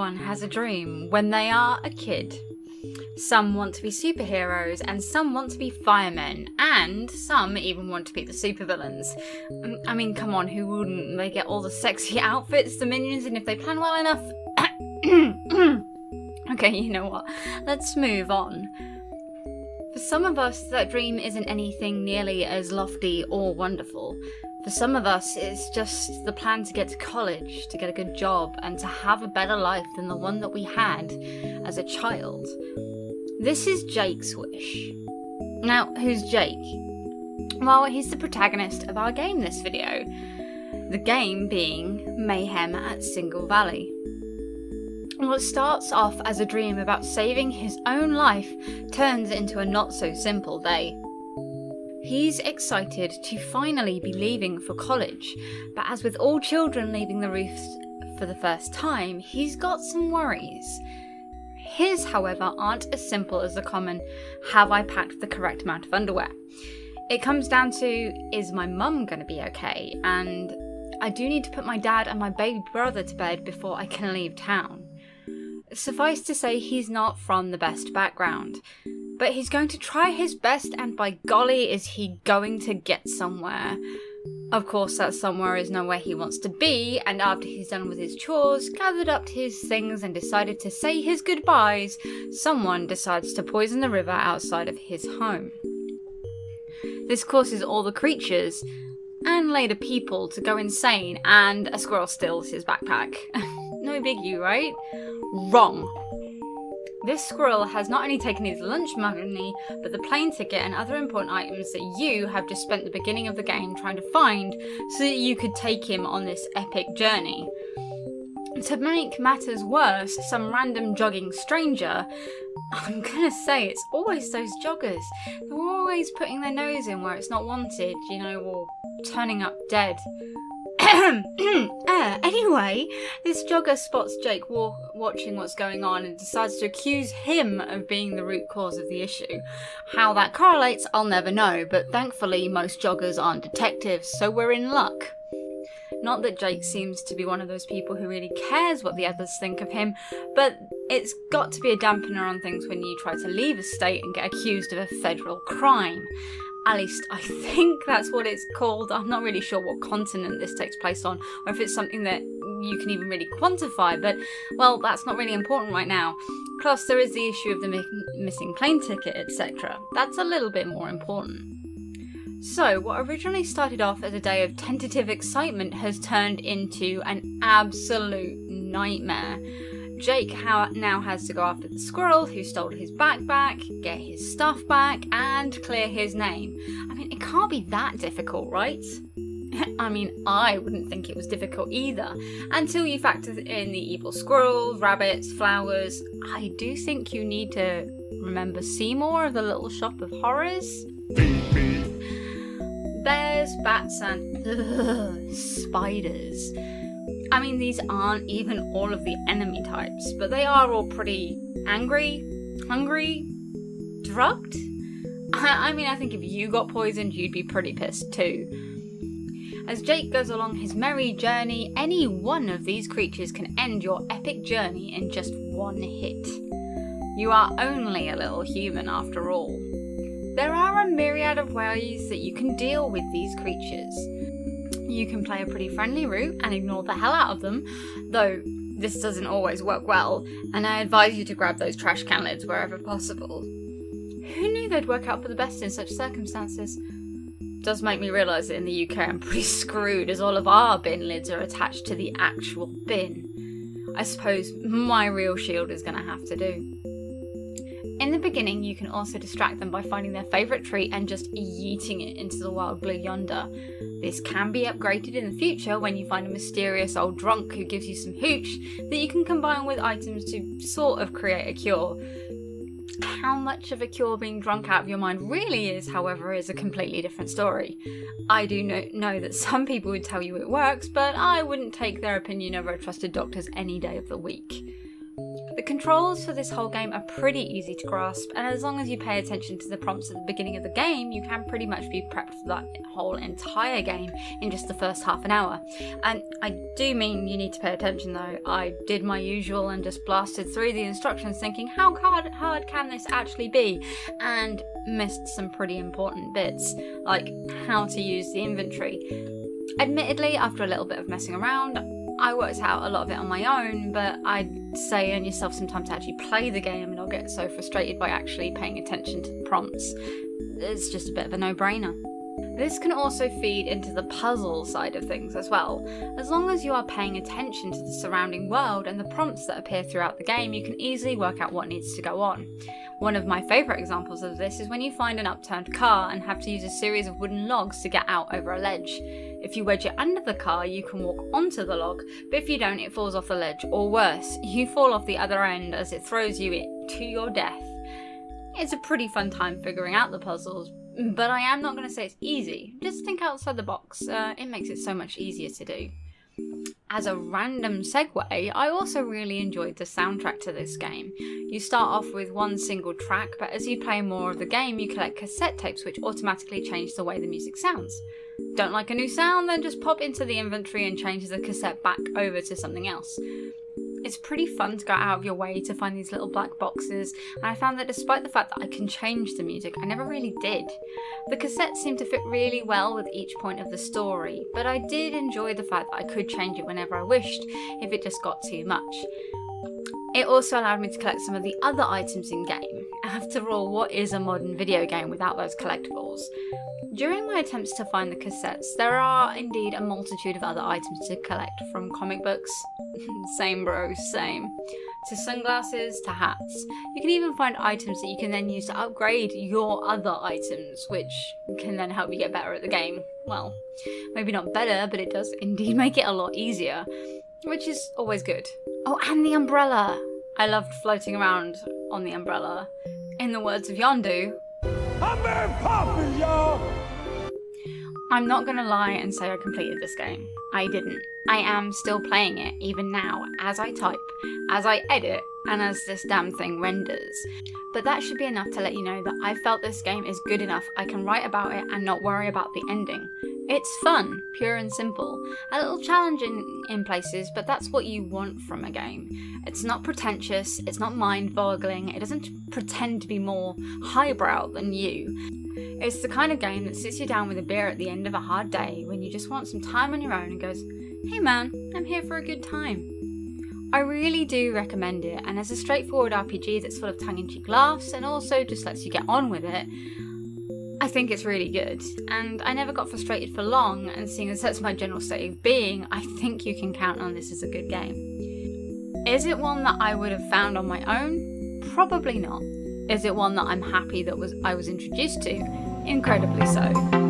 Everyone has a dream when they are a kid. Some want to be superheroes, and some want to be firemen, and some even want to be the supervillains. I mean, come on, who wouldn't? They get all the sexy outfits, the minions, and if they plan well enough... Okay, you know what? Let's move on. For some of us, that dream isn't anything nearly as lofty or wonderful. For some of us, it's just the plan to get to college, to get a good job, and to have a better life than the one that we had as a child. This is Jake's wish. Now, who's Jake? Well, he's the protagonist of our game this video. The game being Mayhem at Single Valley. What starts off as a dream about saving his own life turns into a not-so-simple day. He's excited to finally be leaving for college, but as with all children leaving the roofs for the first time, he's got some worries. His, however, aren't as simple as the common, have I packed the correct amount of underwear? It comes down to, is my mum going to be okay? And I do need to put my dad and my baby brother to bed before I can leave town. Suffice to say, he's not from the best background. But he's going to try his best, and by golly is he going to get somewhere. Of course, that somewhere is nowhere he wants to be, and after he's done with his chores, gathered up his things and decided to say his goodbyes, someone decides to poison the river outside of his home. This causes all the creatures, and later people, to go insane, and a squirrel steals his backpack. No biggie, right? Wrong. This squirrel has not only taken his lunch money, but the plane ticket and other important items that you have just spent the beginning of the game trying to find so that you could take him on this epic journey. To make matters worse, some random jogging stranger, I'm gonna say it's always those joggers. They're always putting their nose in where it's not wanted, you know, or turning up dead. Anyway, this jogger spots Jake watching what's going on and decides to accuse him of being the root cause of the issue. How that correlates, I'll never know, but thankfully most joggers aren't detectives, so we're in luck. Not that Jake seems to be one of those people who really cares what the others think of him, but it's got to be a dampener on things when you try to leave a state and get accused of a federal crime. At least I think that's what it's called. I'm not really sure what continent this takes place on, or if it's something that you can even really quantify, but, well, that's not really important right now. Plus, there is the issue of the missing plane ticket, etc. That's a little bit more important. So, what originally started off as a day of tentative excitement has turned into an absolute nightmare. Jake now has to go after the squirrel who stole his backpack, get his stuff back, and clear his name. I mean, it can't be that difficult, right? I mean, I wouldn't think it was difficult either, until you factor in the evil squirrels, rabbits, flowers. I do think you need to remember Seymour of the Little Shop of Horrors. Bears, bats, and spiders. I mean, these aren't even all of the enemy types, but they are all pretty angry, hungry, drugged. I mean, I think if you got poisoned, you'd be pretty pissed too. As Jake goes along his merry journey, any one of these creatures can end your epic journey in just one hit. You are only a little human after all. There are a myriad of ways that you can deal with these creatures. You can play a pretty friendly route and ignore the hell out of them, though this doesn't always work well, and I advise you to grab those trash can lids wherever possible. Who knew they'd work out for the best in such circumstances? Does make me realise that in the UK I'm pretty screwed, as all of our bin lids are attached to the actual bin. I suppose my real shield is going to have to do. In the beginning, you can also distract them by finding their favourite treat and just yeeting it into the wild blue yonder. This can be upgraded in the future when you find a mysterious old drunk who gives you some hooch that you can combine with items to sort of create a cure. How much of a cure being drunk out of your mind really is, however, is a completely different story. I do know that some people would tell you it works, but I wouldn't take their opinion over a trusted doctor's any day of the week. The controls for this whole game are pretty easy to grasp, and as long as you pay attention to the prompts at the beginning of the game, you can pretty much be prepped for that whole entire game in just the first half an hour. And I do mean you need to pay attention though. I did my usual and just blasted through the instructions thinking, how hard can this actually be? And missed some pretty important bits, like how to use the inventory. Admittedly, after a little bit of messing around, I worked out a lot of it on my own, but I'd say earn yourself some time to actually play the game and not get so frustrated by actually paying attention to the prompts. It's just a bit of a no-brainer. This can also feed into the puzzle side of things as well. As long as you are paying attention to the surrounding world and the prompts that appear throughout the game, you can easily work out what needs to go on. One of my favourite examples of this is when you find an upturned car and have to use a series of wooden logs to get out over a ledge. If you wedge it under the car, you can walk onto the log, but if you don't, it falls off the ledge, or worse, you fall off the other end as it throws you to your death. It's a pretty fun time figuring out the puzzles, but I am not going to say it's easy. Just think outside the box, it makes it so much easier to do. As a random segue, I also really enjoyed the soundtrack to this game. You start off with one single track, but as you play more of the game, you collect cassette tapes which automatically change the way the music sounds. Don't like a new sound? Then just pop into the inventory and change the cassette back over to something else. It's pretty fun to go out of your way to find these little black boxes, and I found that despite the fact that I can change the music, I never really did. The cassettes seemed to fit really well with each point of the story, but I did enjoy the fact that I could change it whenever I wished, if it just got too much. It also allowed me to collect some of the other items in game. After all, what is a modern video game without those collectibles? During my attempts to find the cassettes, there are indeed a multitude of other items to collect, from comic books, same bro, same, to sunglasses, to hats. You can even find items that you can then use to upgrade your other items, which can then help you get better at the game. Well, maybe not better, but it does indeed make it a lot easier, which is always good. Oh, and the umbrella! I loved floating around on the umbrella. In the words of Yondu, I'm very poppin', y'all! I'm not gonna lie and say I completed this game. I didn't. I am still playing it, even now, as I type, as I edit, and as this damn thing renders. But that should be enough to let you know that I felt this game is good enough I can write about it and not worry about the ending. It's fun, pure and simple. A little challenging in places, but that's what you want from a game. It's not pretentious, it's not mind-boggling, it doesn't pretend to be more highbrow than you. It's the kind of game that sits you down with a beer at the end of a hard day when you just want some time on your own and goes, hey man, I'm here for a good time. I really do recommend it, and as a straightforward RPG that's full of tongue-in-cheek laughs and also just lets you get on with it, I think it's really good, and I never got frustrated for long, and seeing as that's my general state of being, I think you can count on this as a good game. Is it one that I would have found on my own? Probably not. Is it one that I'm happy that I was introduced to? Incredibly so.